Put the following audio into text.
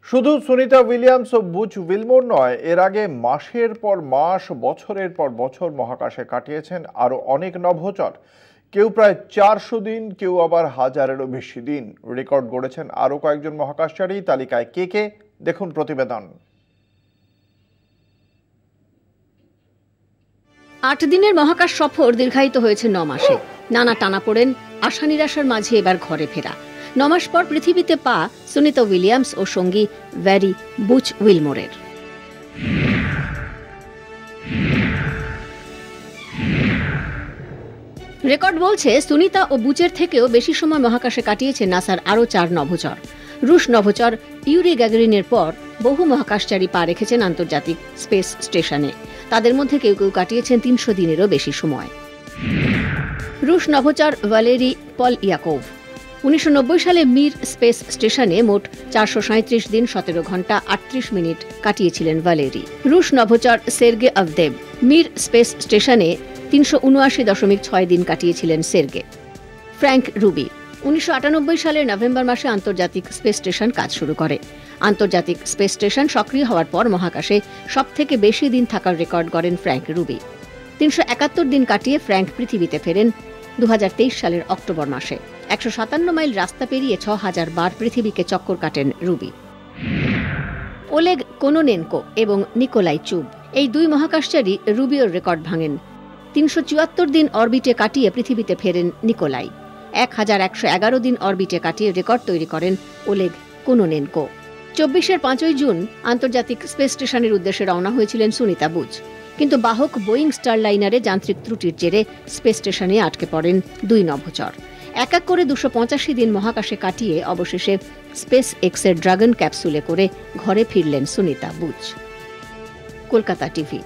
শুধু সুনিতা উইলিয়ামস ও Butch Wilmore নয়, এর আগে মাসের পর মাস, বছরের পর বছর মহাকাশে কাটিয়েছেন আরো অনেক নভোচর। কেউ প্রায় 400 দিন, কেউ আবার হাজারেরও বেশি দিন রেকর্ড গড়েছেন আরো কয়েকজন মহাকাশচারী। তালিকায় কে কে, দেখুন প্রতিবেদন। 8 দিনের মহাকাশ সফর দীর্ঘায়িত হয়েছে 9 মাসে। নানা টানাপোড়েন, আশা নিরাশার মাঝে এবার ঘরে ফেরা। 9 মাস পর পৃথিবীতে পা সুনিতা উইলিয়ামস ও সঙ্গী ভ্যারি বুচ উইলমোরের। রেকর্ড বলছে সুনিতা ও বুচের থেকেও বেশি সময় মহাকাশে কাটিয়েছে নাসার আরও 4 নভোচর। রুশ নভোচর ইউরি গ্যাগারিনের পর বহু মহাকাশচারী পা রেখেছেন আন্তর্জাতিক স্পেস স্টেশনে। তাদের মধ্যে কেউ কেউ কাটিয়েছেন 300 দিনেরও বেশি সময়। রুশ নভোচর ভ্যালেরি পলইয়াকোভ 1990 সালে মির স্পেস স্টেশনে মোট 437 দিন 17 ঘন্টা 38 মিনিট কাটিয়েছিলেন ভ্যালেরি। রুশ নভোচর সের্গে আভদেভ মির স্পেস স্টেশনে 379.6 দিন কাটিয়েছিলেন সের্গে। ফ্র্যাঙ্ক রুবি 1998 সালের নভেম্বর মাসে আন্তর্জাতিক স্পেস স্টেশন কাজ শুরু করে। আন্তর্জাতিক স্পেস স্টেশন সক্রিয় হওয়ার পর মহাকাশে সবথেকে বেশি দিন থাকার রেকর্ড গড়েন ফ্র্যাঙ্ক রুবি। 371 দিন কাটিয়ে ফ্র্যাঙ্ক পৃথিবীতে ফেরেন 2023 সালের অক্টোবর মাসে। 157 মাইল রাস্তা পেরিয়ে 6000 বার পৃথিবীকে চক্কর কাটেন রুবি। ওলেগ কোনোনেনকো এবং নিকোলাই চুব এই দুই মহাকাশচারী রুবিওর রেকর্ড ভাঙেন। 374 দিন অরবিটে কাটিয়ে পৃথিবীতে ফেরেন নিকোলাই। 1111 দিন অরবিটে কাটিয়ে রেকর্ড তৈরি করেন ওলেগ কোনোনেনকো। 24-এর 5 জুন আন্তর্জাতিক স্পেস স্টেশনের উদ্দেশ্যে রওনা হয়েছিলেন সুনিতা বুচ, কিন্তু বাহক বোয়িং স্টারলাইনারে যান্ত্রিক ত্রুটির জেরে স্পেস স্টেশনে আটকে পড়েন দুই নভোচর। এক এক করে 285 দিন মহাকাশে কাটিয়ে অবশেষে স্পেস এক্সের ড্রাগন ক্যাপসুলে করে ঘরে ফিরলেন সুনিতা বুচ। কলকাতা টিভি।